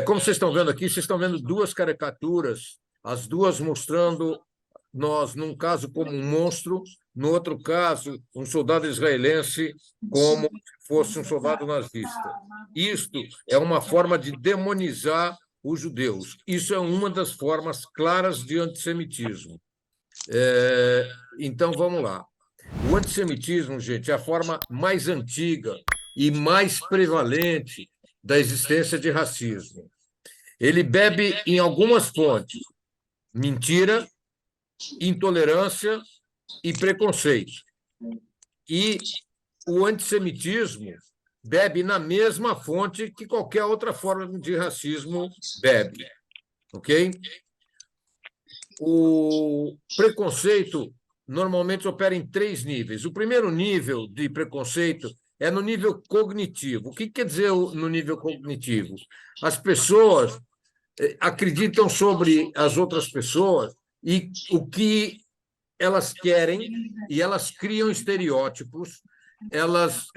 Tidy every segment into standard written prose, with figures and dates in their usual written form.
Como vocês estão vendo aqui, vocês estão vendo duas caricaturas, as duas mostrando nós, num caso, como um monstro, no outro caso, um soldado israelense como se fosse um soldado nazista. Isto é uma forma de demonizar os judeus. Isso é uma das formas claras de antissemitismo. Então, vamos lá. O antissemitismo, gente, é a forma mais antiga e mais prevalente da existência de racismo. Ele bebe em algumas fontes: mentira, intolerância e preconceito. E o antissemitismo bebe na mesma fonte que qualquer outra forma de racismo bebe, ok? O preconceito normalmente opera em três níveis. O primeiro nível de preconceito é no nível cognitivo. O que quer dizer no nível cognitivo? As pessoas acreditam sobre as outras pessoas e o que elas querem, e elas criam estereótipos, elas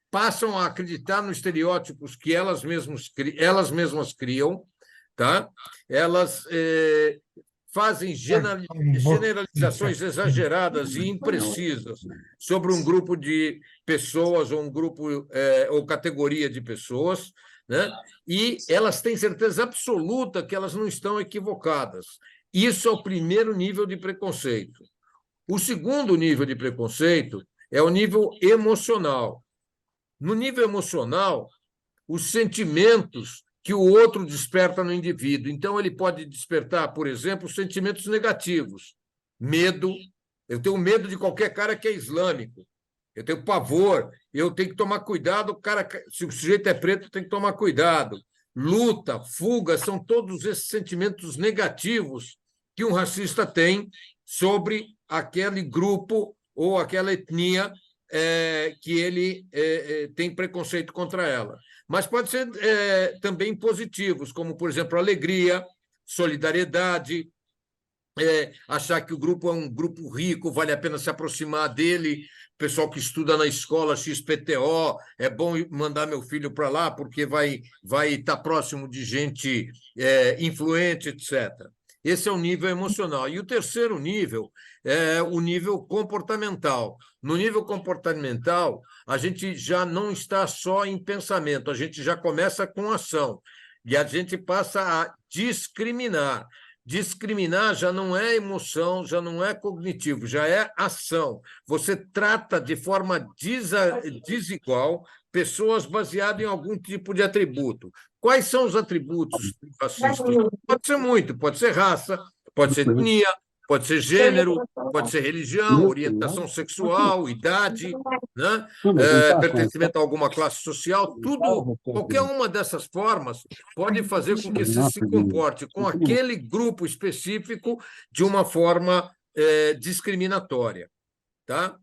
passam a acreditar nos estereótipos que elas mesmas criam, tá? Elas fazem generalizações exageradas e imprecisas sobre um grupo de pessoas ou um grupo ou categoria de pessoas, né? E elas têm certeza absoluta que elas não estão equivocadas. Isso é o primeiro nível de preconceito. O segundo nível de preconceito é o nível emocional. No nível emocional, os sentimentos que o outro desperta no indivíduo. Então, ele pode despertar, por exemplo, sentimentos negativos. Medo. Eu tenho medo de qualquer cara que é islâmico. Eu tenho pavor. Eu tenho que tomar cuidado. Se o sujeito é preto, tem que tomar cuidado. Luta, fuga, são todos esses sentimentos negativos que um racista tem sobre aquele grupo ou aquela etnia que ele tem preconceito contra ela. Mas pode ser também positivos, como, por exemplo, alegria, solidariedade, achar que o grupo é um grupo rico, vale a pena se aproximar dele. Pessoal que estuda na escola XPTO, é bom mandar meu filho para lá, porque vai estar próximo de gente influente, etc. Esse é o nível emocional. E o terceiro nível é o nível comportamental. No nível comportamental, a gente já não está só em pensamento, a gente já começa com ação. E a gente passa a discriminar. Discriminar já não é emoção, já não é cognitivo, já é ação. Você trata de forma desigual pessoas baseadas em algum tipo de atributo. Quais são os atributos racistas? Pode ser muito, pode ser raça, pode ser etnia, pode ser gênero, pode ser religião, orientação sexual, idade, né? Pertencimento a alguma classe social, tudo, qualquer uma dessas formas pode fazer com que você se comporte com aquele grupo específico de uma forma discriminatória, tá?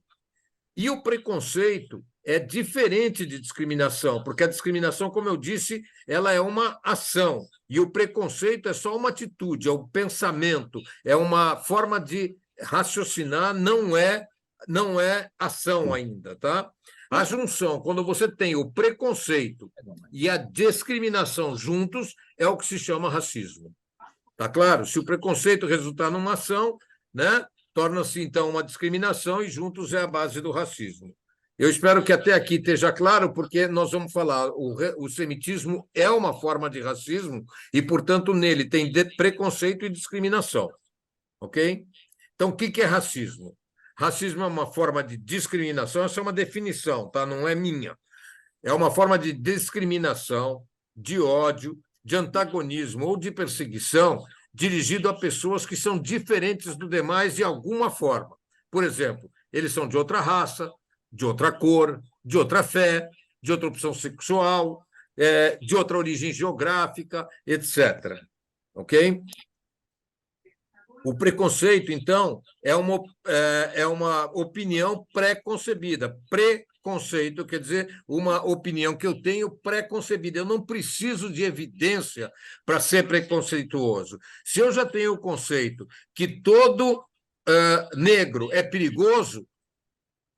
E o preconceito é diferente de discriminação, porque a discriminação, como eu disse, ela é uma ação, e o preconceito é só uma atitude, é um pensamento, é uma forma de raciocinar, não é ação ainda, tá? A junção, quando você tem o preconceito e a discriminação juntos, é o que se chama racismo. Tá claro? Se o preconceito resultar numa ação, né, torna-se, então, uma discriminação e juntos é a base do racismo. Eu espero que até aqui esteja claro, porque nós vamos falar, o semitismo é uma forma de racismo e, portanto, nele tem preconceito e discriminação. Ok? Então, o que é racismo? Racismo é uma forma de discriminação, essa é uma definição, tá? Não é minha. É uma forma de discriminação, de ódio, de antagonismo ou de perseguição dirigido a pessoas que são diferentes do demais de alguma forma. Por exemplo, eles são de outra raça, de outra cor, de outra fé, de outra opção sexual, de outra origem geográfica, etc. Ok? O preconceito, então, é uma opinião pré-concebida. Preconceito quer dizer uma opinião que eu tenho pré-concebida. Eu não preciso de evidência para ser preconceituoso. Se eu já tenho o conceito que todo negro é perigoso,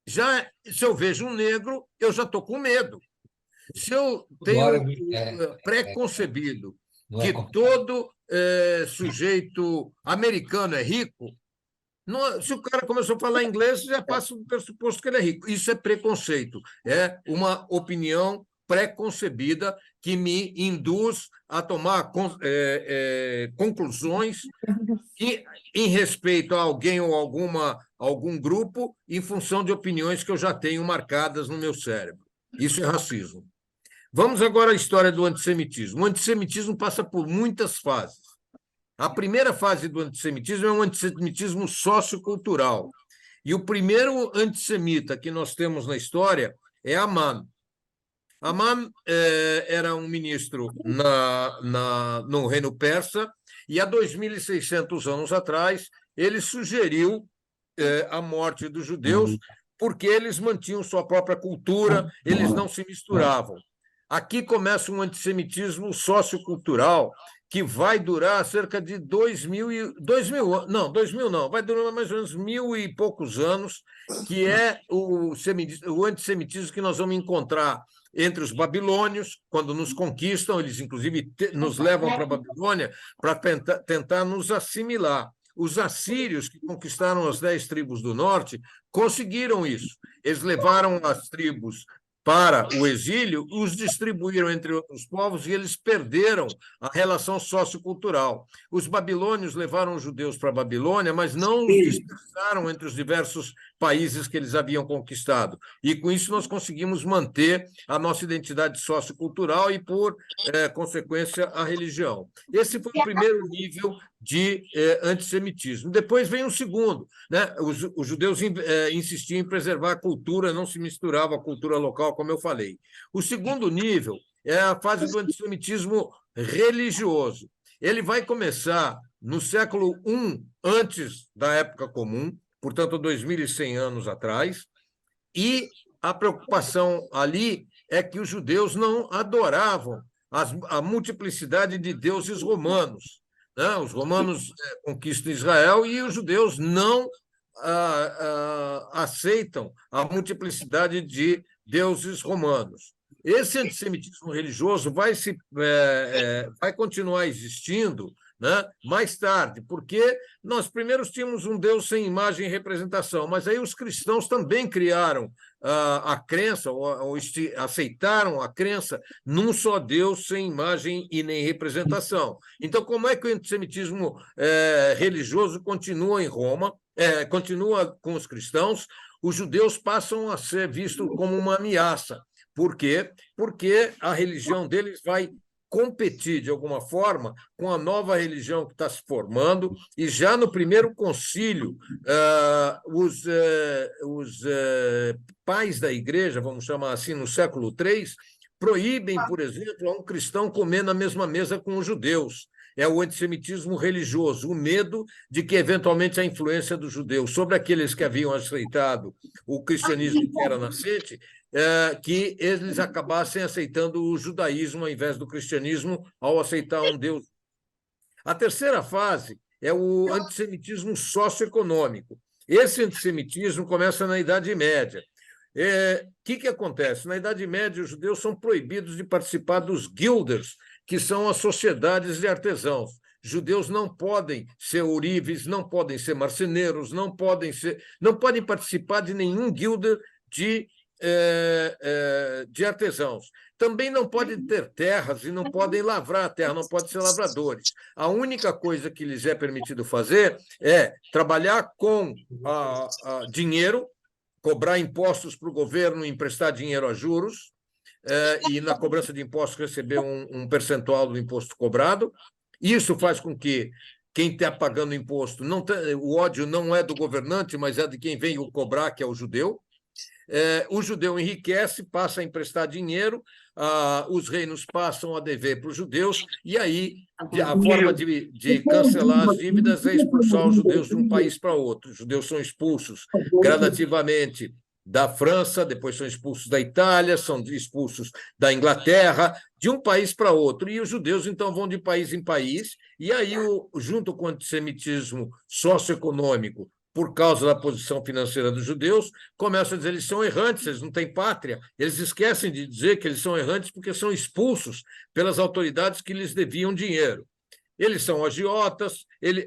se eu vejo um negro, eu já estou com medo. Se eu Agora, tenho pré-concebido não é que complicado. todo sujeito americano é rico, se o cara começou a falar inglês, já passa do pressuposto que ele é rico. Isso é preconceito, é uma opinião pré-concebida que me induz a tomar conclusões em respeito a alguém ou algum grupo em função de opiniões que eu já tenho marcadas no meu cérebro. Isso é racismo. Vamos agora à história do antissemitismo. O antissemitismo passa por muitas fases. A primeira fase do antissemitismo é um antissemitismo sociocultural. E o primeiro antissemita que nós temos na história é Amman. Amman era um ministro no Reino Persa, e há 2.600 anos atrás ele sugeriu a morte dos judeus porque eles mantinham sua própria cultura, eles não se misturavam. Aqui começa um antissemitismo sociocultural que vai durar cerca de 2.000, não, 2.000 não, vai durar mais ou menos 1.000 e poucos anos, que é o antissemitismo que nós vamos encontrar entre os babilônios, quando nos conquistam, eles inclusive nos levam para a Babilônia para tentar nos assimilar. Os assírios, que conquistaram as 10 tribos do norte, conseguiram isso. Eles levaram as tribos para o exílio, os distribuíram entre outros povos e eles perderam a relação sociocultural. Os babilônios levaram os judeus para a Babilônia, mas não os dispersaram entre os diversos países que eles haviam conquistado. E com isso nós conseguimos manter a nossa identidade sociocultural e, por consequência, a religião. Esse foi o primeiro nível de antissemitismo. Depois vem o segundo, né? Os judeus insistiam em preservar a cultura, não se misturava a cultura local, como eu falei. O segundo nível é a fase do antissemitismo religioso. Ele vai começar no século I antes da época comum, portanto, 2.100 anos atrás, e a preocupação ali é que os judeus não adoravam a multiplicidade de deuses romanos. Né? Os romanos conquistam Israel e os judeus não aceitam a multiplicidade de deuses romanos. Esse antissemitismo religioso vai continuar existindo, né, mais tarde, porque nós primeiro tínhamos um Deus sem imagem e representação, mas aí os cristãos também criaram a crença, ou aceitaram a crença num só Deus sem imagem e nem representação. Então, como é que o antissemitismo religioso continua em Roma, continua com os cristãos? Os judeus passam a ser vistos como uma ameaça. Por quê? Porque a religião deles vai competir, de alguma forma, com a nova religião que está se formando, e já no primeiro concílio, os pais da igreja, vamos chamar assim, no século III, proíbem, por exemplo, a um cristão comer na mesma mesa com os judeus. É o antissemitismo religioso, o medo de que, eventualmente, a influência dos judeus sobre aqueles que haviam aceitado o cristianismo que era nascente, que eles acabassem aceitando o judaísmo ao invés do cristianismo, ao aceitar um Deus. A terceira fase é o antissemitismo socioeconômico. Esse antissemitismo começa na Idade Média. O que acontece? Na Idade Média, os judeus são proibidos de participar dos guilders, que são as sociedades de artesãos. Judeus não podem ser ourives, não podem ser marceneiros, não podem participar de nenhum guilder de artesãos. Também não podem ter terras e não podem lavrar a terra, não podem ser lavradores. A única coisa que lhes é permitido fazer é trabalhar com dinheiro, cobrar impostos para o governo, emprestar dinheiro a juros, e na cobrança de impostos receber um percentual do imposto cobrado. Isso faz com que quem está pagando imposto, o ódio não é do governante, mas é de quem vem o cobrar, que é o judeu. O judeu enriquece, passa a emprestar dinheiro, os reinos passam a dever para os judeus, e aí a forma de cancelar as dívidas é expulsar os judeus de um país para outro. Os judeus são expulsos gradativamente da França, depois são expulsos da Itália, são expulsos da Inglaterra, de um país para outro. E os judeus, então, vão de país em país, e aí, junto com o antissemitismo socioeconômico, por causa da posição financeira dos judeus, começam a dizer que eles são errantes, eles não têm pátria. Eles esquecem de dizer que eles são errantes porque são expulsos pelas autoridades que lhes deviam dinheiro. Eles são agiotas,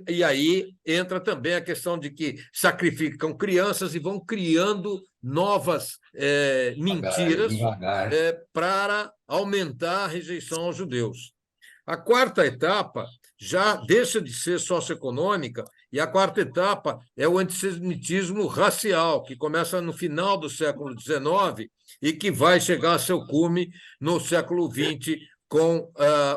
e aí entra também a questão de que sacrificam crianças e vão criando novas mentiras para aumentar a rejeição aos judeus. A quarta etapa já deixa de ser socioeconômica, e a quarta etapa é o antissemitismo racial, que começa no final do século XIX e que vai chegar a seu cume no século XX com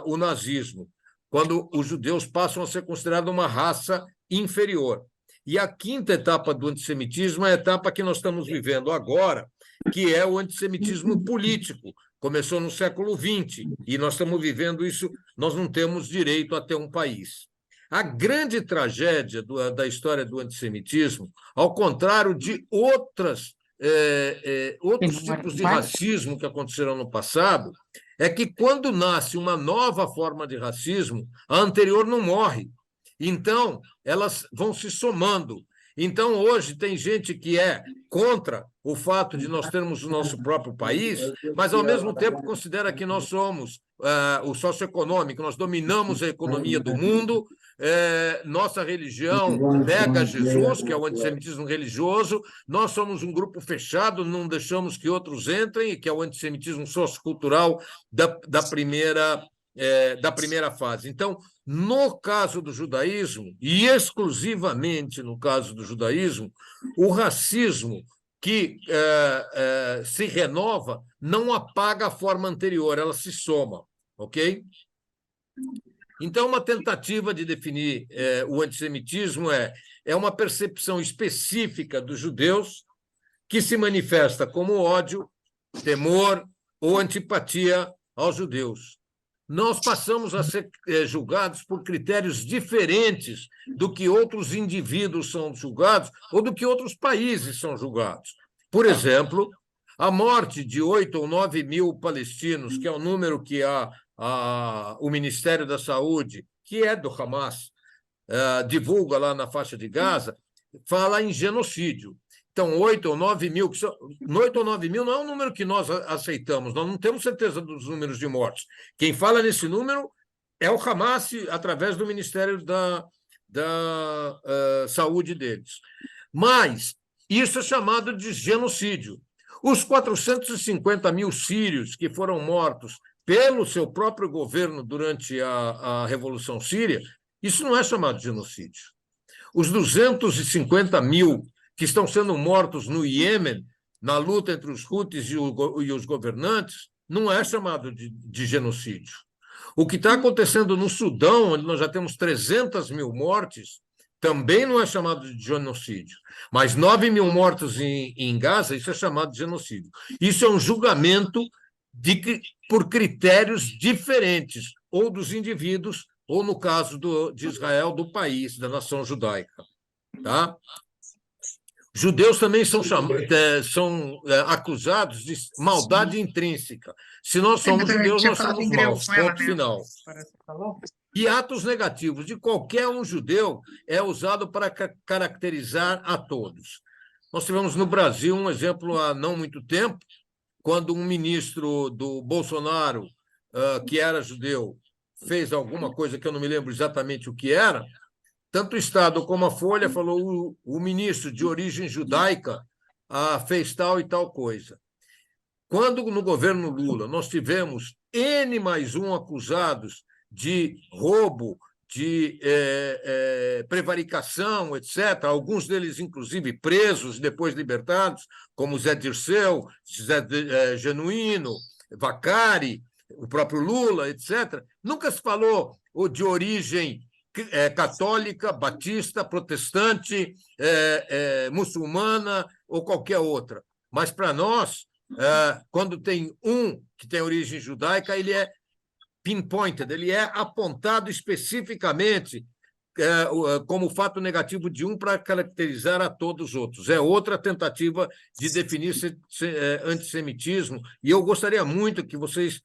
o nazismo, quando os judeus passam a ser considerados uma raça inferior. E a quinta etapa do antissemitismo é a etapa que nós estamos vivendo agora, que é o antissemitismo político. Começou no século XX, e nós estamos vivendo isso, nós não temos direito a ter um país. A grande tragédia da história do antissemitismo, ao contrário de outros tipos de racismo que aconteceram no passado, é que quando nasce uma nova forma de racismo, a anterior não morre. Então, elas vão se somando. Então, hoje, tem gente que é contra o fato de nós termos o nosso próprio país, mas, ao mesmo tempo, considera que nós somos o socioeconômico, nós dominamos a economia do mundo, nossa religião nega Jesus, que é o antissemitismo religioso, nós somos um grupo fechado, não deixamos que outros entrem, que é o antissemitismo sociocultural da primeira fase. Então, no caso do judaísmo, e exclusivamente no caso do judaísmo, o racismo que se renova não apaga a forma anterior, ela se soma, ok? Então, uma tentativa de definir o antissemitismo é uma percepção específica dos judeus que se manifesta como ódio, temor ou antipatia aos judeus. Nós passamos a ser julgados por critérios diferentes do que outros indivíduos são julgados ou do que outros países são julgados. Por exemplo, a morte de 8 ou 9 mil palestinos, que é o número que o Ministério da Saúde, que é do Hamas, divulga lá na faixa de Gaza, fala em genocídio. Então, 8 ou 9 mil, 8 ou 9 mil não é um número que nós aceitamos, nós não temos certeza dos números de mortes. Quem fala nesse número é o Hamas, através do Ministério da Saúde deles. Mas isso é chamado de genocídio. Os 450 mil sírios que foram mortos pelo seu próprio governo durante a Revolução Síria, isso não é chamado de genocídio. Os 250 mil que estão sendo mortos no Iêmen, na luta entre os Houthis e os governantes, não é chamado de genocídio. O que está acontecendo no Sudão, onde nós já temos 300 mil mortes, também não é chamado de genocídio. Mas 9 mil mortos em Gaza, isso é chamado de genocídio. Isso é um julgamento por critérios diferentes, ou dos indivíduos, ou, no caso de Israel, do país, da nação judaica. Tá? Judeus também são acusados de maldade intrínseca. Se nós somos judeus, nós somos maus. Ponto final. E atos negativos de qualquer um judeu é usado para caracterizar a todos. Nós tivemos no Brasil um exemplo há não muito tempo, quando um ministro do Bolsonaro, que era judeu, fez alguma coisa que eu não me lembro exatamente o que era. Tanto o Estado como a Folha falou o ministro de origem judaica fez tal e tal coisa. Quando, no governo Lula, nós tivemos N+1 acusados de roubo, de prevaricação, etc., alguns deles, inclusive, presos, depois libertados, como Zé Dirceu, Zé Genuíno, Vacari, o próprio Lula, etc., nunca se falou de origem católica, batista, protestante, muçulmana ou qualquer outra. Mas, para nós, quando tem um que tem origem judaica, ele é pinpointed, ele é apontado especificamente como fato negativo de um para caracterizar a todos os outros. É outra tentativa de definir antissemitismo, e eu gostaria muito que vocês,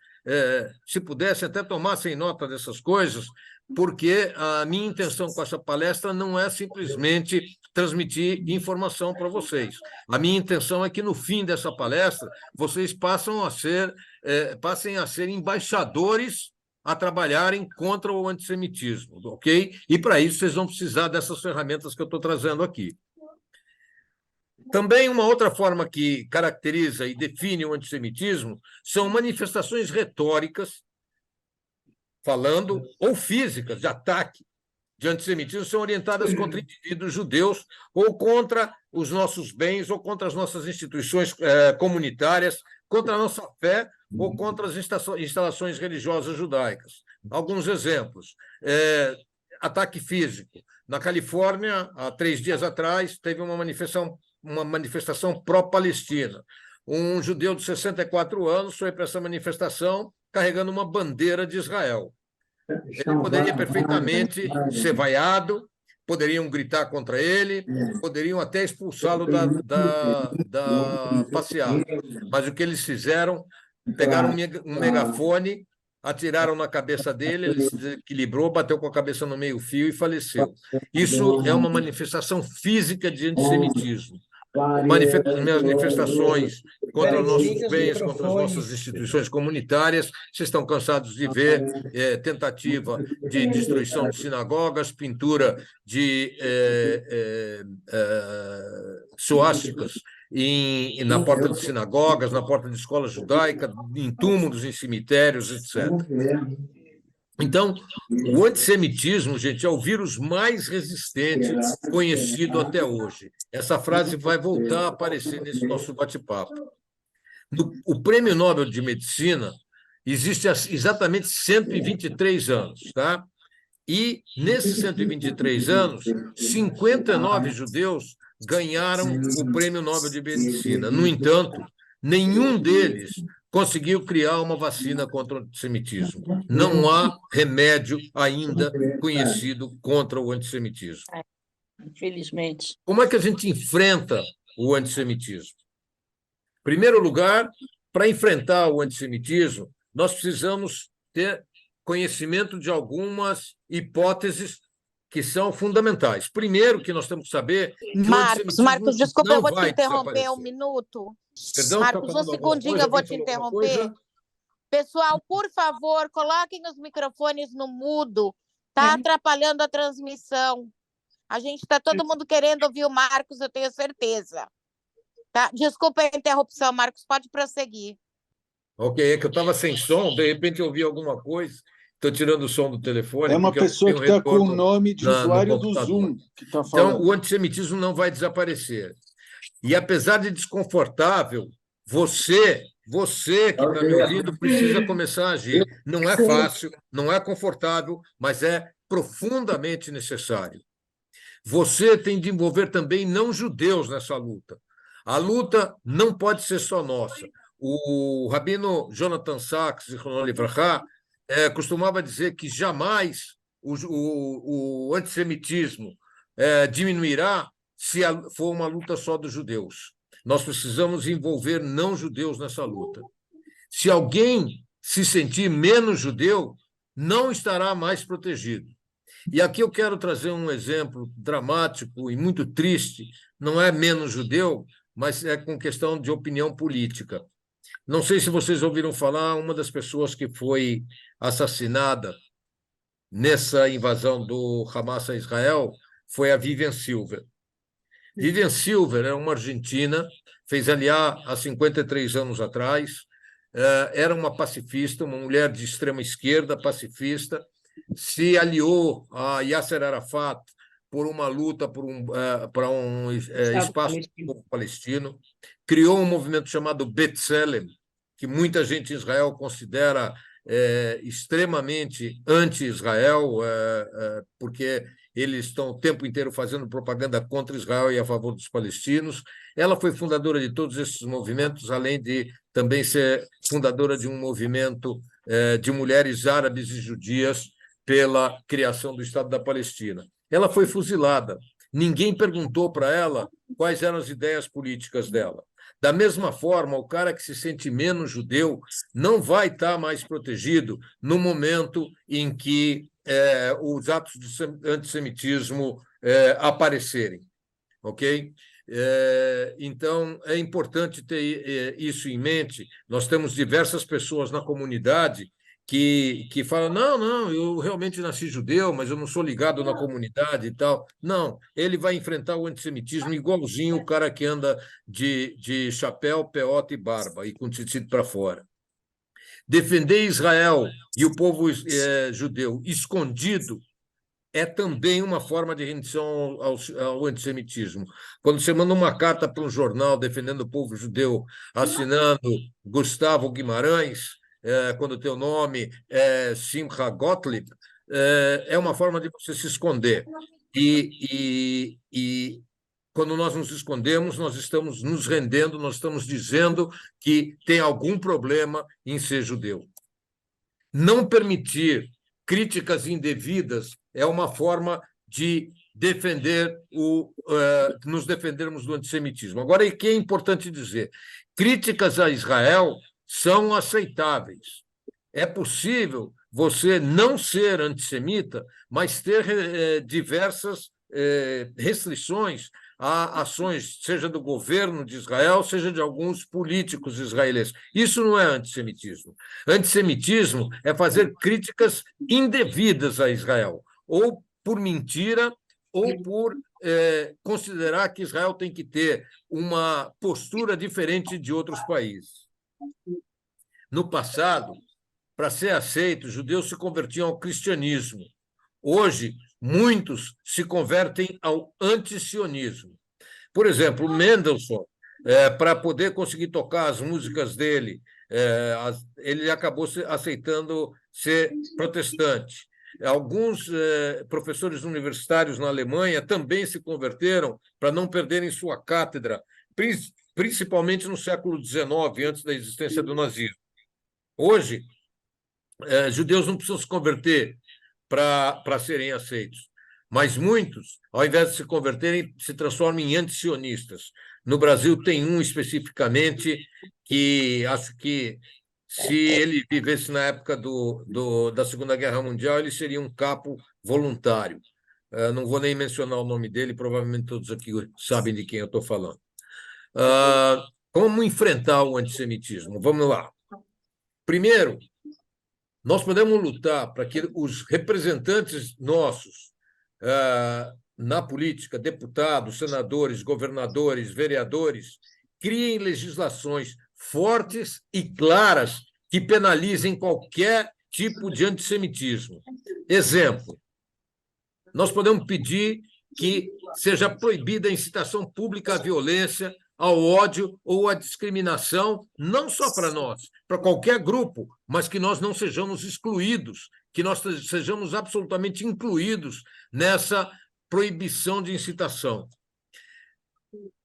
se pudessem, até tomassem nota dessas coisas, porque a minha intenção com essa palestra não é simplesmente transmitir informação para vocês. A minha intenção é que, no fim dessa palestra, vocês passem a ser embaixadores a trabalharem contra o antissemitismo, ok? E, para isso, vocês vão precisar dessas ferramentas que eu estou trazendo aqui. Também uma outra forma que caracteriza e define o antissemitismo são manifestações retóricas, falando, ou físicas, de ataque de antissemitismo, são orientadas contra indivíduos judeus ou contra os nossos bens ou contra as nossas instituições comunitárias, contra a nossa fé ou contra as instalações religiosas judaicas. Alguns exemplos. Ataque físico. Na Califórnia, há 3 dias atrás, teve uma manifestação pró-Palestina. Um judeu de 64 anos foi para essa manifestação carregando uma bandeira de Israel. Ele poderia perfeitamente ser vaiado, poderiam gritar contra ele, poderiam até expulsá-lo da passeata. Mas o que eles fizeram, pegaram um megafone, atiraram na cabeça dele, ele se desequilibrou, bateu com a cabeça no meio-fio e faleceu. Isso é uma manifestação física de antissemitismo. Manifestações contra os nossos bens, contra as nossas instituições comunitárias. Vocês estão cansados de ver tentativa de destruição de sinagogas, pintura de suásticas na porta de sinagogas, na porta de escolas judaicas, em túmulos, em cemitérios, etc. Então, o antissemitismo, gente, é o vírus mais resistente conhecido até hoje. Essa frase vai voltar a aparecer nesse nosso bate-papo. O Prêmio Nobel de Medicina existe há exatamente 123 anos, tá? E, nesses 123 anos, 59 judeus ganharam o Prêmio Nobel de Medicina. No entanto, nenhum deles conseguiu criar uma vacina contra o antissemitismo. Não há remédio ainda conhecido contra o antissemitismo. Infelizmente. Como é que a gente enfrenta o antissemitismo? Em primeiro lugar, para enfrentar o antissemitismo, nós precisamos ter conhecimento de algumas hipóteses que são fundamentais. Primeiro, que nós temos que saber que Marcos, desculpa, eu vou te interromper um minuto. Perdão, Marcos, um segundinho, eu vou te interromper. Pessoal, por favor, coloquem os microfones no mudo. Está atrapalhando a transmissão. A gente está todo mundo querendo ouvir o Marcos, eu tenho certeza. Tá? Desculpa a interrupção, Marcos, pode prosseguir. Ok, é que eu estava sem som, de repente eu ouvi alguma coisa. Estou tirando o som do telefone. É uma pessoa que está com o nome de usuário do Zoom que está falando. Então, o antissemitismo não vai desaparecer. E, apesar de desconfortável, você que está me ouvindo, precisa começar a agir. Não é fácil, não é confortável, mas é profundamente necessário. Você tem de envolver também não-judeus nessa luta. A luta não pode ser só nossa. O rabino Jonathan Sacks, Zichrono Livrachá, costumava dizer que jamais o antissemitismo diminuirá se for uma luta só dos judeus. Nós precisamos envolver não-judeus nessa luta. Se alguém se sentir menos judeu, não estará mais protegido. E aqui eu quero trazer um exemplo dramático e muito triste, não é menos judeu, mas é com questão de opinião política. Não sei se vocês ouviram falar, uma das pessoas que foi assassinada nessa invasão do Hamas a Israel foi a Vivian Silver. Vivian Silver é uma argentina, fez aliar há 53 anos atrás, era uma pacifista, uma mulher de extrema esquerda, pacifista, se aliou a Yasser Arafat por uma luta para um espaço do povo palestino, criou um movimento chamado B'Tselem, que muita gente em Israel considera extremamente anti-Israel, porque eles estão o tempo inteiro fazendo propaganda contra Israel e a favor dos palestinos. Ela foi fundadora de todos esses movimentos, além de também ser fundadora de um movimento de mulheres árabes e judias pela criação do Estado da Palestina. Ela foi fuzilada. Ninguém perguntou para ela quais eram as ideias políticas dela. Da mesma forma, o cara que se sente menos judeu não vai estar mais protegido no momento em que os atos de antissemitismo aparecerem, ok? Então, é importante ter isso em mente. Nós temos diversas pessoas na comunidade que falam, não, eu realmente nasci judeu, mas eu não sou ligado na comunidade e tal. Não, ele vai enfrentar o antissemitismo igualzinho o cara que anda de chapéu, peota e barba, e com tzitzit para fora. Defender Israel e o povo judeu escondido é também uma forma de rendição ao antissemitismo. Quando você manda uma carta para um jornal defendendo o povo judeu, assinando Gustavo Guimarães, quando o teu nome é Simcha Gottlieb, é uma forma de você se esconder. E quando nós nos escondemos, nós estamos nos rendendo, nós estamos dizendo que tem algum problema em ser judeu. Não permitir críticas indevidas é uma forma de nos defendermos do antissemitismo. Agora, o que é importante dizer? Críticas a Israel são aceitáveis. É possível você não ser antissemita, mas ter diversas restrições a ações, seja do governo de Israel, seja de alguns políticos israelenses. Isso não é antissemitismo. Antissemitismo é fazer críticas indevidas a Israel, ou por mentira, ou por considerar que Israel tem que ter uma postura diferente de outros países. No passado, para ser aceito, os judeus se convertiam ao cristianismo. Hoje, muitos se convertem ao antisionismo. Por exemplo, Mendelssohn, para poder conseguir tocar as músicas dele, ele acabou aceitando ser protestante. Alguns professores universitários na Alemanha também se converteram para não perderem sua cátedra, principalmente no século XIX, antes da existência do nazismo. Hoje, judeus não precisam se converter para serem aceitos, mas muitos, ao invés de se converterem, se transformam em antisionistas. No Brasil tem um especificamente que acho que, se ele vivesse na época da Segunda Guerra Mundial, ele seria um capo voluntário. Não vou nem mencionar o nome dele, provavelmente todos aqui sabem de quem eu estou falando. Como enfrentar o antissemitismo? Vamos lá. Primeiro, nós podemos lutar para que os representantes nossos na política, deputados, senadores, governadores, vereadores, criem legislações fortes e claras que penalizem qualquer tipo de antissemitismo. Exemplo, nós podemos pedir que seja proibida a incitação pública à violência, ao ódio ou à discriminação, não só para nós, para qualquer grupo, mas que nós não sejamos excluídos, que nós sejamos absolutamente incluídos nessa proibição de incitação.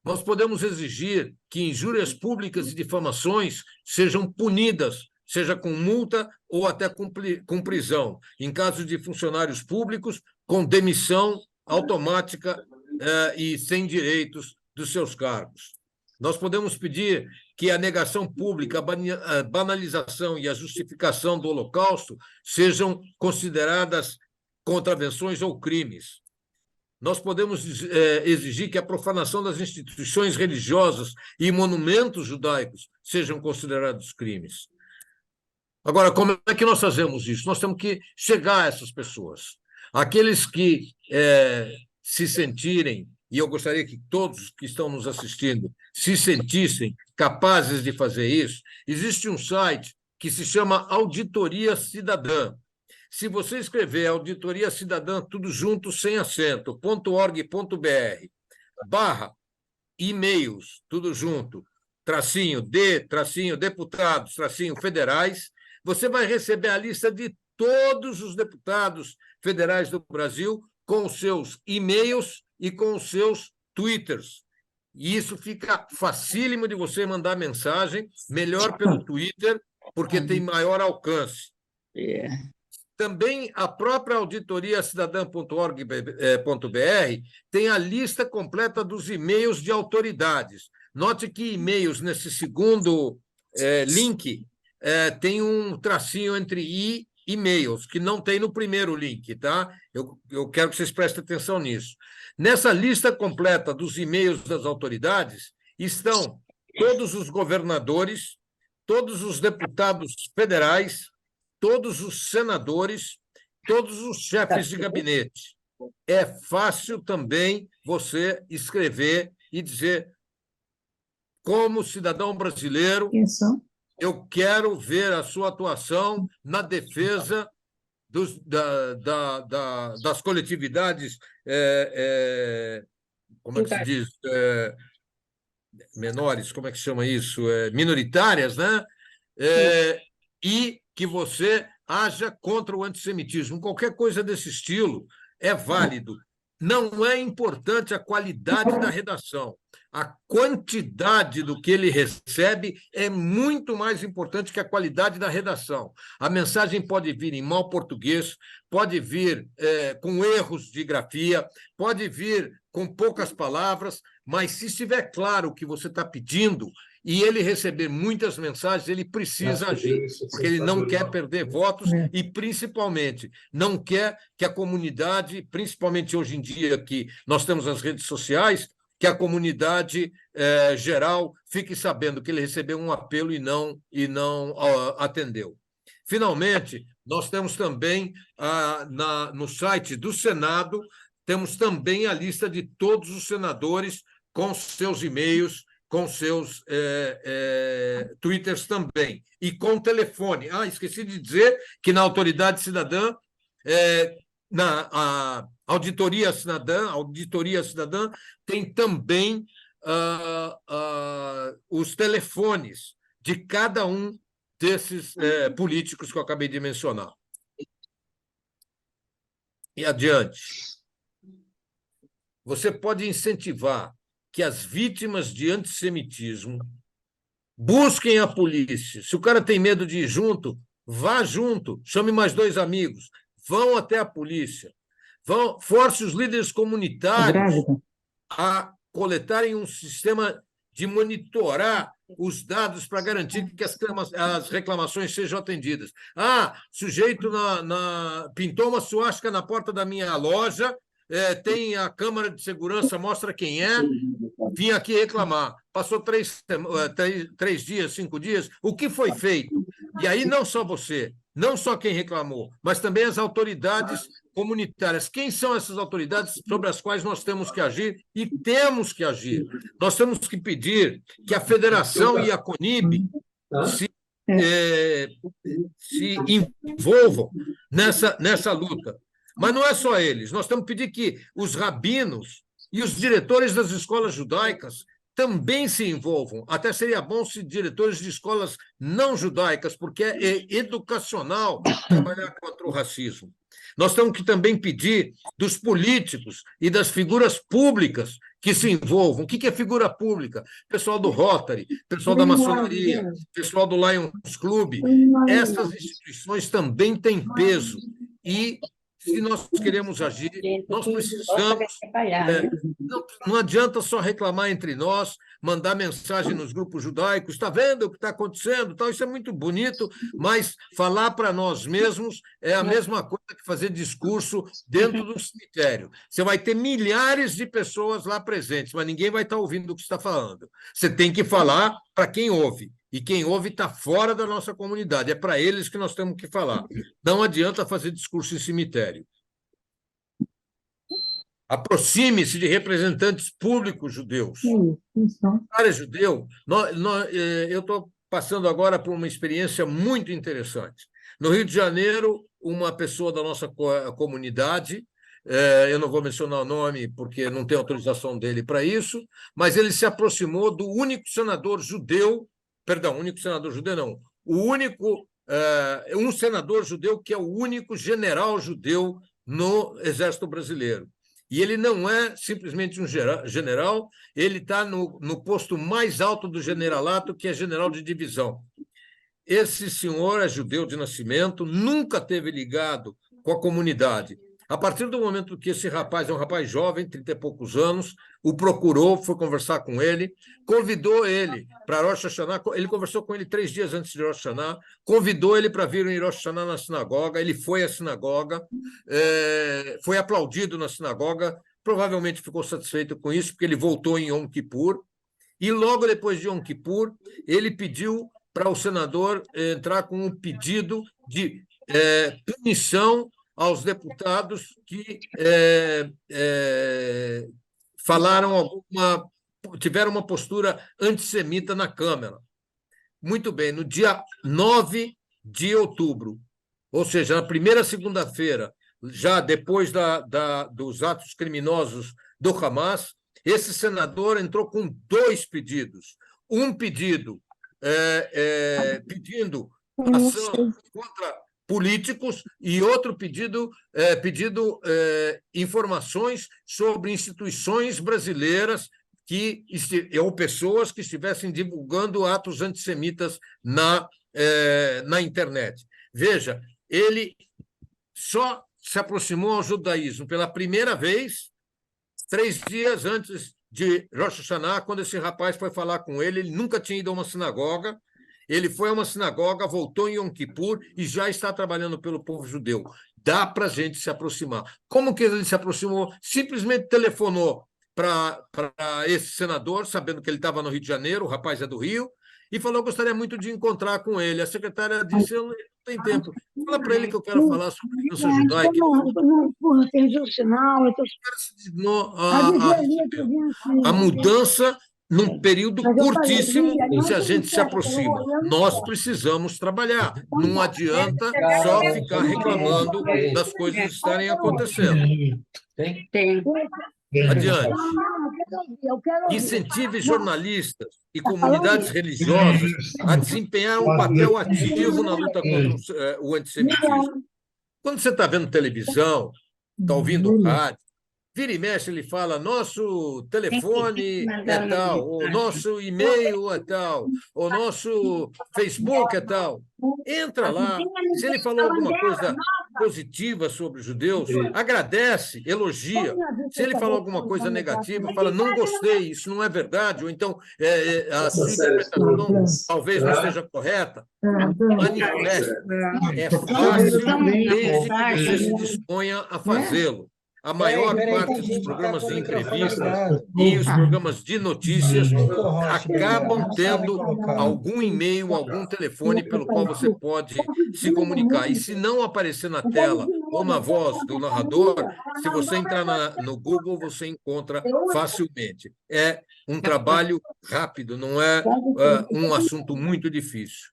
Nós podemos exigir que injúrias públicas e difamações sejam punidas, seja com multa ou até com prisão. Em caso de funcionários públicos, com demissão automática e sem direitos dos seus cargos. Nós podemos pedir que a negação pública, a banalização e a justificação do Holocausto sejam consideradas contravenções ou crimes. Nós podemos exigir que a profanação das instituições religiosas e monumentos judaicos sejam considerados crimes. Agora, como é que nós fazemos isso? Nós temos que chegar a essas pessoas. Aqueles que se sentirem, e eu gostaria que todos que estão nos assistindo se sentissem capazes de fazer isso, existe um site que se chama Auditoria Cidadã. Se você escrever Auditoria Cidadã, tudo junto, sem acento, .org.br, /e-mails, tudo junto, _deputados, _federais, você vai receber a lista de todos os deputados federais do Brasil com os seus e-mails e com os seus twitters. E isso fica facílimo de você mandar mensagem, melhor pelo Twitter, porque tem maior alcance. Também a própria auditoria cidadã.org.br tem a lista completa dos e-mails de autoridades. Note que e-mails, nesse segundo link, tem um tracinho entre e-mails, que não tem no primeiro link, tá? Eu quero que vocês prestem atenção nisso. Nessa lista completa dos e-mails das autoridades estão todos os governadores, todos os deputados federais, todos os senadores, todos os chefes de gabinete. É fácil também você escrever e dizer, como cidadão brasileiro, eu quero ver a sua atuação na defesa das coletividades, como é que se diz? Menores, como é que chama isso? Minoritárias, né? E que você haja contra o antissemitismo. Qualquer coisa desse estilo é válido. Não é importante a qualidade da redação. A quantidade do que ele recebe é muito mais importante que a qualidade da redação. A mensagem pode vir em mau português, pode vir com erros de grafia, pode vir com poucas palavras, mas se estiver claro o que você está pedindo e ele receber muitas mensagens, ele precisa agir, porque ele não quer perder votos e, principalmente, não quer que a comunidade, principalmente hoje em dia que nós temos as redes sociais, que a comunidade geral fique sabendo que ele recebeu um apelo e não atendeu. Finalmente, nós temos também, no site do Senado, temos também a lista de todos os senadores com seus e-mails, com seus twitters também, e com telefone. Esqueci de dizer que na Autoridade Cidadã, na Auditoria Cidadã, tem também os telefones de cada um desses políticos que eu acabei de mencionar. E adiante. Você pode incentivar que as vítimas de antissemitismo busquem a polícia. Se o cara tem medo de ir junto, vá junto, chame mais 2 amigos, vão até a polícia. Force os líderes comunitários a coletarem um sistema de monitorar os dados para garantir que as reclamações sejam atendidas. Sujeito pintou uma suástica na porta da minha loja, tem a câmera de segurança, mostra quem é, vim aqui reclamar. Passou 3 dias, 5 dias, o que foi feito? E aí não só você, não só quem reclamou, mas também as autoridades comunitárias. Quem são essas autoridades sobre as quais nós temos que agir e temos que agir? Nós temos que pedir que a Federação e a CONIB se envolvam nessa luta. Mas não é só eles. Nós temos que pedir que os rabinos e os diretores das escolas judaicas também se envolvam. Até seria bom se diretores de escolas não judaicas, porque é educacional trabalhar contra o racismo. Nós temos que também pedir dos políticos e das figuras públicas que se envolvam. O que é figura pública? Pessoal do Rotary, pessoal da maçonaria, pessoal do Lions Club. Essas instituições também têm peso. E, se nós queremos agir, nós precisamos... Não adianta só reclamar entre nós, mandar mensagem nos grupos judaicos, está vendo o que está acontecendo? Isso é muito bonito, mas falar para nós mesmos é a mesma coisa que fazer discurso dentro do cemitério. Você vai ter milhares de pessoas lá presentes, mas ninguém vai estar ouvindo o que você está falando. Você tem que falar para quem ouve. E quem ouve está fora da nossa comunidade. É para eles que nós temos que falar. Não adianta fazer discurso em cemitério. Aproxime-se de representantes públicos judeus. Cara judeu, eu estou passando agora por uma experiência muito interessante. No Rio de Janeiro, uma pessoa da nossa comunidade, eu não vou mencionar o nome porque não tem autorização dele para isso, mas ele se aproximou do único senador judeu, único senador judeu não, um senador judeu que é o único general judeu no Exército Brasileiro. E ele não é simplesmente um general, ele está no posto mais alto do generalato, que é general de divisão. Esse senhor é judeu de nascimento, nunca teve ligado com a comunidade, A partir do momento que esse rapaz é um rapaz jovem, 30 e poucos anos, o procurou, foi conversar com ele, convidou ele para Rosh Hashanah, ele conversou com ele 3 dias antes de Rosh Hashanah, convidou ele para vir em Rosh Hashanah na sinagoga, ele foi à sinagoga, foi aplaudido na sinagoga, provavelmente ficou satisfeito com isso, porque ele voltou em Yom Kippur, e logo depois de Yom Kippur, ele pediu para o senador entrar com um pedido de punição aos deputados que tiveram uma postura antissemita na Câmara. Muito bem, no dia 9 de outubro, ou seja, na primeira segunda-feira, já depois dos atos criminosos do Hamas, esse senador entrou com 2 pedidos. Um pedido pedindo ação contra políticos e outro pedindo informações sobre instituições brasileiras ou pessoas que estivessem divulgando atos antissemitas na internet. Veja, ele só se aproximou ao judaísmo pela primeira vez 3 dias antes de Rosh Hashanah, quando esse rapaz foi falar com ele. Ele nunca tinha ido a uma sinagoga. Ele foi a uma sinagoga, voltou em Yom Kippur e já está trabalhando pelo povo judeu. Dá para a gente se aproximar. Como que ele se aproximou? Simplesmente telefonou para esse senador, sabendo que ele estava no Rio de Janeiro, o rapaz é do Rio, e falou: gostaria muito de encontrar com ele. A secretária disse: eu não tenho tempo. Fala para ele que eu quero falar sobre a criança judaica. Entendi o sinal. A mudança num período curtíssimo, se a gente se aproxima. Nós precisamos trabalhar. Não adianta só ficar reclamando das coisas estarem acontecendo. Adiante. Incentive jornalistas e comunidades religiosas a desempenhar um papel ativo na luta contra o antissemitismo. Quando você está vendo televisão, está ouvindo rádio, vira e mexe, ele fala: nosso telefone é tal, o nosso e-mail é tal, o nosso Facebook é tal. Entra lá. Se ele falou alguma coisa positiva sobre os judeus, agradece, elogia. Se ele falou alguma coisa negativa, fala: não gostei, isso não é verdade, ou então a sua interpretação talvez não esteja correta. Manifeste. É fácil desde que você se disponha a fazê-lo. A maior parte dos programas de entrevistas e os programas de notícias acabam tendo algum e-mail, algum telefone pelo qual você pode se comunicar. E se não aparecer na tela ou na voz do narrador, se você entrar no Google, você encontra facilmente. É um trabalho rápido, não é um assunto muito difícil.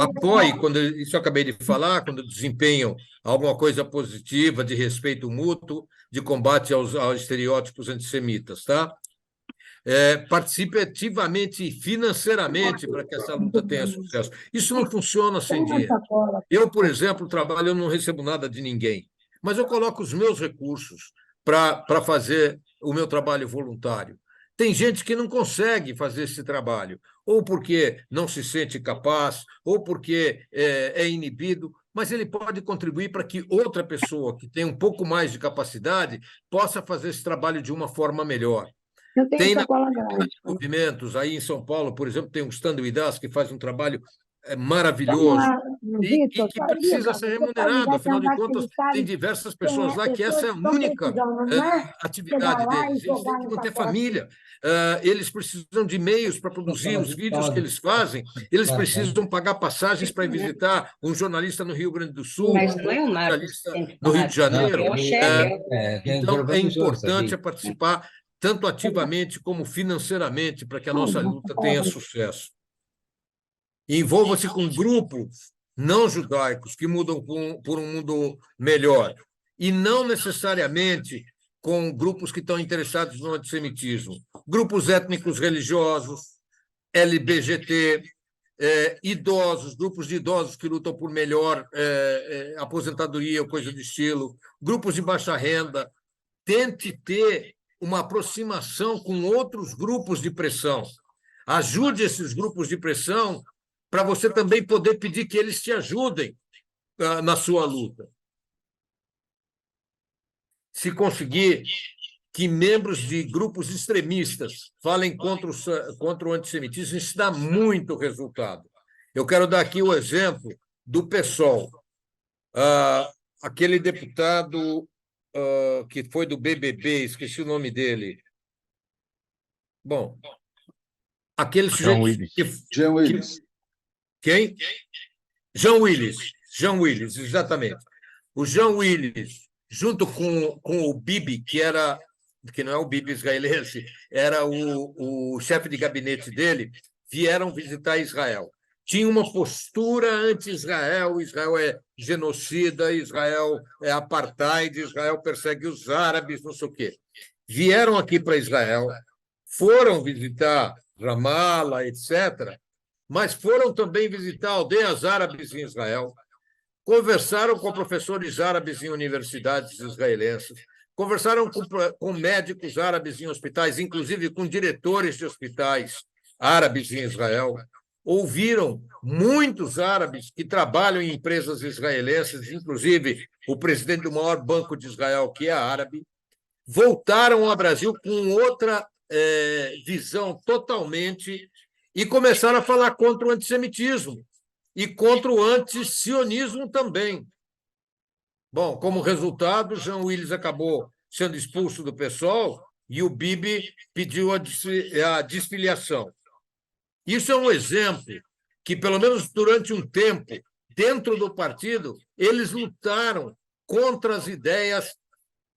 Apoie, isso eu acabei de falar, quando desempenham alguma coisa positiva de respeito mútuo, de combate aos estereótipos antissemitas, tá? Participe ativamente e financeiramente para que essa luta tenha sucesso. Isso não funciona sem dinheiro. Eu, por exemplo, trabalho, eu não recebo nada de ninguém, mas eu coloco os meus recursos para fazer o meu trabalho voluntário. Tem gente que não consegue fazer esse trabalho, ou porque não se sente capaz, ou porque é inibido, mas ele pode contribuir para que outra pessoa que tem um pouco mais de capacidade possa fazer esse trabalho de uma forma melhor. Tem movimentos aí em São Paulo, por exemplo, tem o Stand With Us, que faz um trabalho maravilhoso e que precisa ser remunerado. Afinal de contas, tem diversas pessoas lá que essa é a única atividade deles. Eles têm que manter família. Eles precisam de meios para produzir os vídeos que eles fazem. Eles precisam pagar passagens para visitar um jornalista no Rio Grande do Sul, um jornalista no Rio de Janeiro. Então, é importante participar tanto ativamente como financeiramente para que a nossa luta tenha sucesso. Envolva-se com grupos não judaicos que mudam por um mundo melhor, e não necessariamente com grupos que estão interessados no antissemitismo. Grupos étnicos religiosos, LBGT, idosos, grupos de idosos que lutam por melhor aposentadoria ou coisa do estilo, grupos de baixa renda. Tente ter uma aproximação com outros grupos de pressão. Ajude esses grupos de pressão para você também poder pedir que eles te ajudem na sua luta. se conseguir que membros de grupos extremistas falem contra o antissemitismo, isso dá muito resultado. Eu quero dar aqui o exemplo do PSOL. Aquele deputado que foi do BBB, esqueci o nome dele. Bom, aquele Jean sujeito... Jean Willis. Quem? Jean Willis, exatamente. O Jean Willis, junto com o Bibi, que não é o Bibi israelense, era o chefe de gabinete dele, vieram visitar Israel. Tinha uma postura anti-Israel, Israel é genocida, Israel é apartheid, Israel persegue os árabes, não sei o quê. Vieram aqui para Israel, foram visitar Ramallah, etc., mas foram também visitar aldeias árabes em Israel, conversaram com professores árabes em universidades israelenses, conversaram com médicos árabes em hospitais, inclusive com diretores de hospitais árabes em Israel, ouviram muitos árabes que trabalham em empresas israelenses, inclusive o presidente do maior banco de Israel, que é árabe, voltaram ao Brasil com outra visão totalmente e começaram a falar contra o antissemitismo e contra o antisionismo também. Bom, como resultado, Jean Willis acabou sendo expulso do PSOL e o Bibi pediu a desfiliação. Isso é um exemplo que, pelo menos durante um tempo, dentro do partido, eles lutaram contra as ideias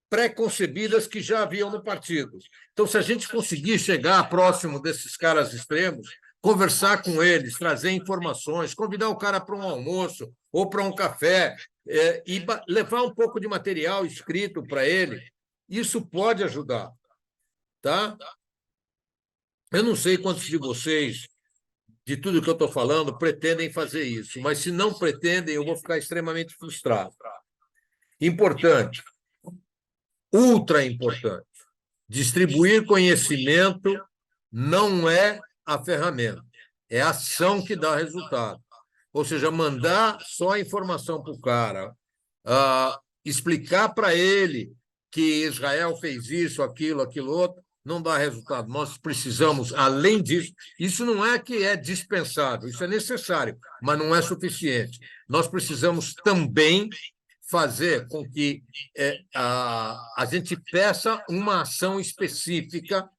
pré-concebidas que já haviam no partido. Então, se a gente conseguir chegar próximo desses caras extremos, conversar com eles, trazer informações, convidar o cara para um almoço ou para um café, e levar um pouco de material escrito para ele, isso pode ajudar. Tá? Eu não sei quantos de vocês, de tudo que eu estou falando, pretendem fazer isso, mas se não pretendem, eu vou ficar extremamente frustrado. Importante, ultra importante, distribuir conhecimento não é a ferramenta, é a ação que dá resultado. Ou seja, mandar só a informação para o cara, explicar para ele que Israel fez isso, aquilo outro, não dá resultado. Nós precisamos, além disso, isso não é que é dispensável, isso é necessário, mas não é suficiente. Nós precisamos também fazer com que a gente peça uma ação específica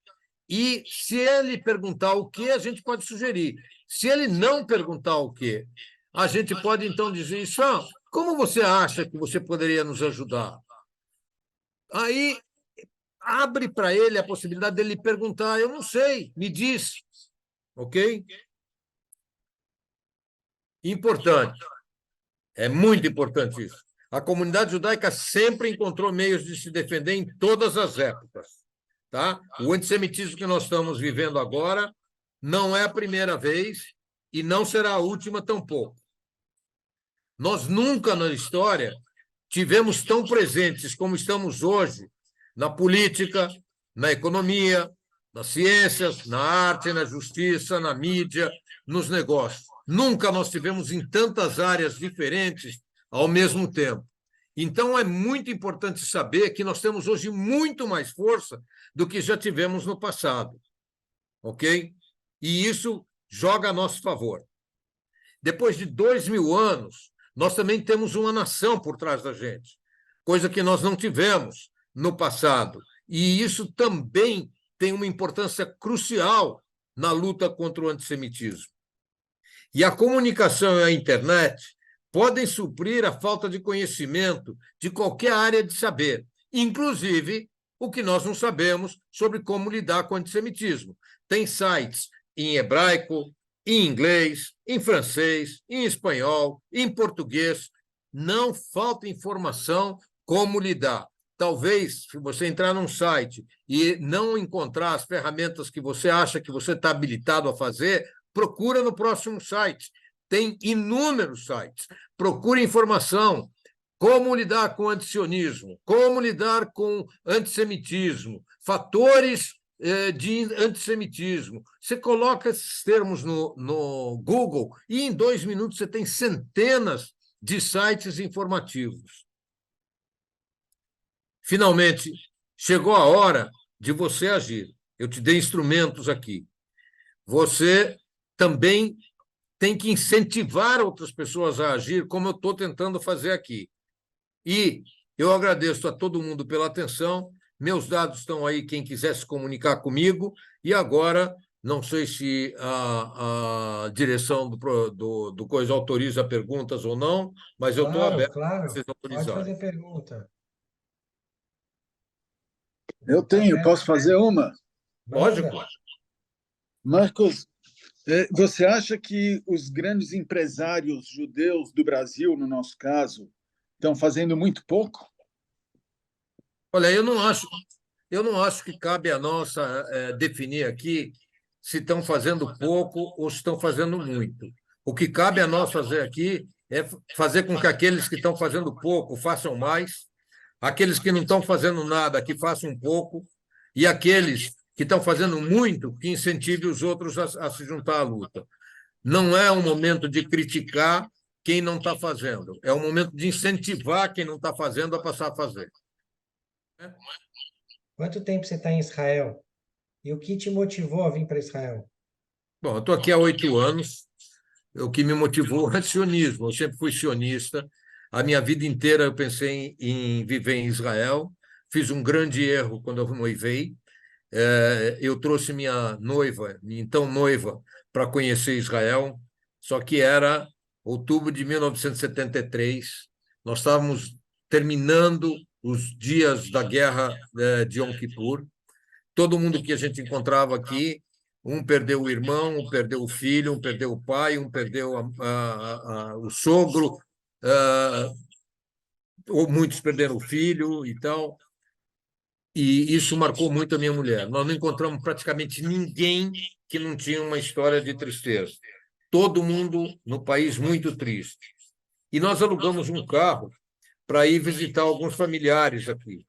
e, se ele perguntar o que, a gente pode sugerir. Se ele não perguntar o que, a gente pode, então, dizer isso. Como você acha que você poderia nos ajudar? Aí, abre para ele a possibilidade dele perguntar, eu não sei, me diz. Ok? Importante. É muito importante isso. A comunidade judaica sempre encontrou meios de se defender em todas as épocas. Tá? O antissemitismo que nós estamos vivendo agora não é a primeira vez e não será a última tampouco. Nós nunca na história tivemos tão presentes como estamos hoje na política, na economia, nas ciências, na arte, na justiça, na mídia, nos negócios. Nunca nós tivemos em tantas áreas diferentes ao mesmo tempo. Então, é muito importante saber que nós temos hoje muito mais força do que já tivemos no passado. Ok? E isso joga a nosso favor. Depois de 2000 anos, nós também temos uma nação por trás da gente, coisa que nós não tivemos no passado. E isso também tem uma importância crucial na luta contra o antissemitismo. E a comunicação e a internet podem suprir a falta de conhecimento de qualquer área de saber, inclusive o que nós não sabemos sobre como lidar com o antissemitismo. Tem sites em hebraico, em inglês, em francês, em espanhol, em português. Não falta informação como lidar. Talvez, se você entrar num site e não encontrar as ferramentas que você acha que você está habilitado a fazer, procura no próximo site. Tem inúmeros sites. Procure informação. Como lidar com o antisionismo, como lidar com antissemitismo, fatores de antissemitismo. Você coloca esses termos no Google e, em 2 minutos, você tem centenas de sites informativos. finalmente, chegou a hora de você agir. Eu te dei instrumentos aqui. Você também tem que incentivar outras pessoas a agir, como eu estou tentando fazer aqui. E eu agradeço a todo mundo pela atenção. Meus dados estão aí, quem quiser se comunicar comigo. E agora, não sei se a direção do Coisa autoriza perguntas ou não, mas eu estou aberto Claro, se vocês pode autorizarem. fazer pergunta. Eu tenho, posso fazer uma? Lógico. Marcos, você acha que os grandes empresários judeus do Brasil, no nosso caso, estão fazendo muito pouco? Olha, eu não acho que cabe a nós definir aqui se estão fazendo pouco ou se estão fazendo muito. O que cabe a nós fazer aqui é fazer com que aqueles que estão fazendo pouco façam mais, aqueles que não estão fazendo nada que façam um pouco, e aqueles que estão fazendo muito que incentive os outros a se juntar à luta. Não é um momento de criticar quem não está fazendo, é um momento de incentivar quem não está fazendo a passar a fazer. Quanto tempo você está em Israel? E o que te motivou a vir para Israel? Bom, eu estou aqui há 8 anos. O que me motivou é sionismo. Eu sempre fui sionista. A minha vida inteira eu pensei em viver em Israel. Fiz um grande erro quando eu noivei. Eu trouxe minha noiva, minha então noiva, para conhecer Israel, só que era outubro de 1973. Nós estávamos terminando os dias da guerra de Yom Kippur. Todo mundo que a gente encontrava aqui, um perdeu o irmão, um perdeu o filho, um perdeu o pai, um perdeu o sogro, ou muitos perderam o filho e tal. E isso marcou muito a minha mulher. Nós não encontramos praticamente ninguém que não tinha uma história de tristeza. Todo mundo no país muito triste. E nós alugamos um carro para ir visitar alguns familiares aqui.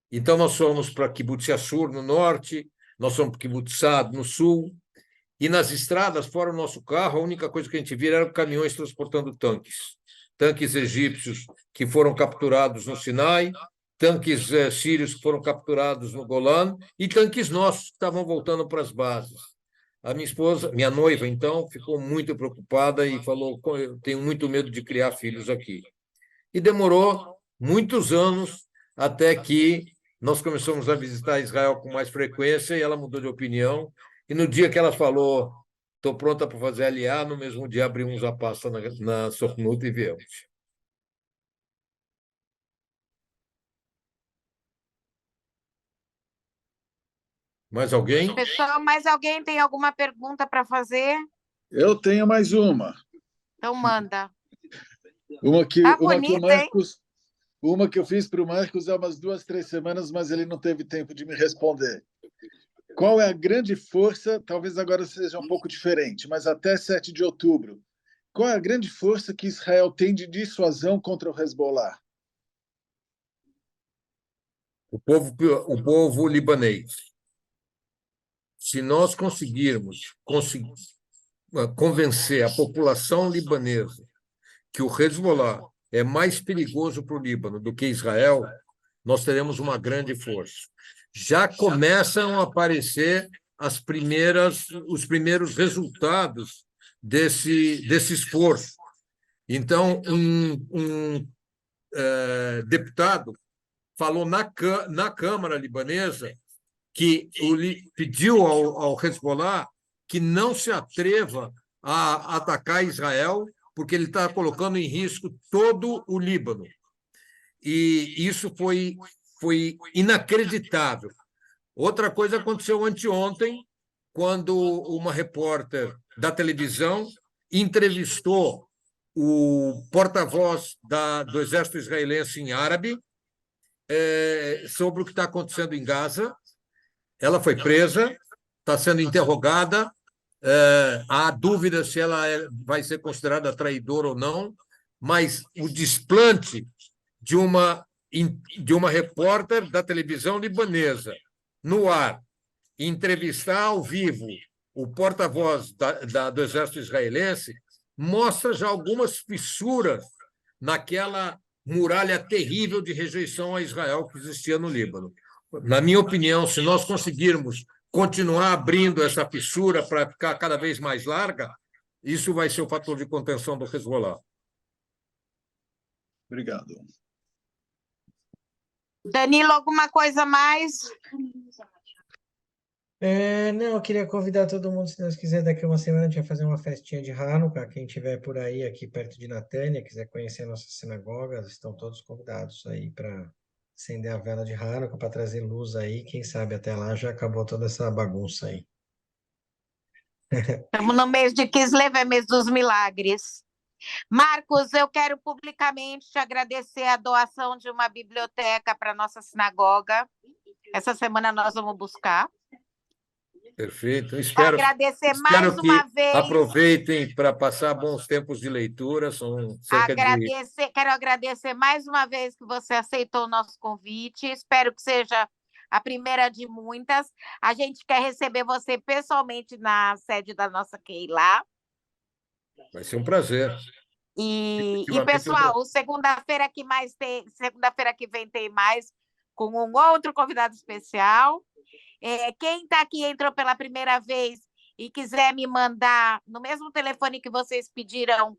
Então, nós fomos para Kibbutz Assur, no norte, nós fomos para Kibbutz Saad, no sul, e nas estradas, fora o nosso carro, a única coisa que a gente via eram caminhões transportando tanques. Tanques egípcios que foram capturados no Sinai, tanques sírios que foram capturados no Golã, e tanques nossos que estavam voltando para as bases. A minha esposa, minha noiva, então, ficou muito preocupada e falou: eu tenho muito medo de criar filhos aqui. E demorou muitos anos até que nós começamos a visitar Israel com mais frequência e ela mudou de opinião. E no dia que ela falou, estou pronta para fazer aliá, no mesmo dia abrimos a pasta na Sochnut e viemos. Mais alguém? Pessoal, mais alguém tem alguma pergunta para fazer? Eu tenho mais uma. Então manda. Uma que Tá o bonita, Marcos, uma que eu fiz para o Marcos há umas 2, 3 semanas, mas ele não teve tempo de me responder. Qual é a grande força, talvez agora seja um pouco diferente, mas até 7 de outubro, qual é a grande força que Israel tem de dissuasão contra o Hezbollah? O povo libanês. Se nós conseguirmos convencer a população libanesa que o Hezbollah é mais perigoso para o Líbano do que Israel, nós teremos uma grande força. Já começam a aparecer os primeiros resultados desse esforço. Então, um deputado falou na Câmara libanesa que pediu ao Hezbollah que não se atreva a atacar Israel, porque ele está colocando em risco todo o Líbano. E isso foi inacreditável. Outra coisa aconteceu anteontem, quando uma repórter da televisão entrevistou o porta-voz do exército israelense em árabe sobre o que está acontecendo em Gaza. Ela foi presa, está sendo interrogada. Há dúvida se ela vai ser considerada traidora ou não, mas o desplante de uma repórter da televisão libanesa no ar, entrevistar ao vivo o porta-voz do exército israelense, mostra já algumas fissuras naquela muralha terrível de rejeição a Israel que existia no Líbano. Na minha opinião, se nós conseguirmos continuar abrindo essa fissura para ficar cada vez mais larga, isso vai ser o fator de contenção do Hezbollah. Obrigado. Danilo, alguma coisa a mais? Não, eu queria convidar todo mundo, se Deus quiser, daqui a uma semana a gente vai fazer uma festinha de Hanukkah. Quem estiver por aí, aqui perto de Natânia, quiser conhecer a nossa sinagoga, estão todos convidados aí para acender a vela de Hanukkah, para trazer luz aí. Quem sabe até lá já acabou toda essa bagunça aí. Estamos no mês de Kislev, é mês dos milagres. Marcos, eu quero publicamente te agradecer a doação de uma biblioteca para a nossa sinagoga. Essa semana nós vamos buscar. Perfeito. Espero mais que uma vez. aproveitem para passar bons tempos de leitura. São cerca Quero agradecer mais uma vez que você aceitou o nosso convite. Espero que seja a primeira de muitas. A gente quer receber você pessoalmente na sede da nossa Keilah. Vai ser um prazer. E pessoal, segunda-feira que vem tem mais com um outro convidado especial. Quem está aqui entrou pela primeira vez e quiser me mandar no mesmo telefone que vocês pediram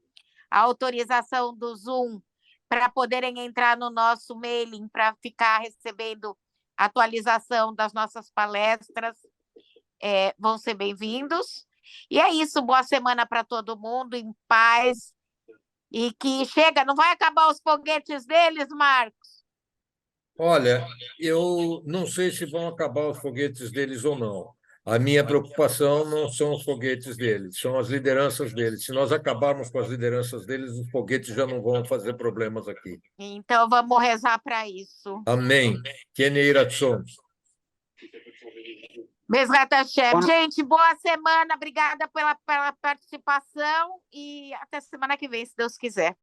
a autorização do Zoom para poderem entrar no nosso mailing para ficar recebendo atualização das nossas palestras, vão ser bem-vindos. E é isso, boa semana para todo mundo, em paz. E que chega, não vai acabar os foguetes deles, Marcos? Olha, eu não sei se vão acabar os foguetes deles ou não. A minha preocupação não são os foguetes deles, são as lideranças deles. Se nós acabarmos com as lideranças deles, os foguetes já não vão fazer problemas aqui. Então, vamos rezar para isso. Amém. Keneiratson. Bezrat Hashem. Gente, boa semana. Obrigada pela participação e até semana que vem, se Deus quiser.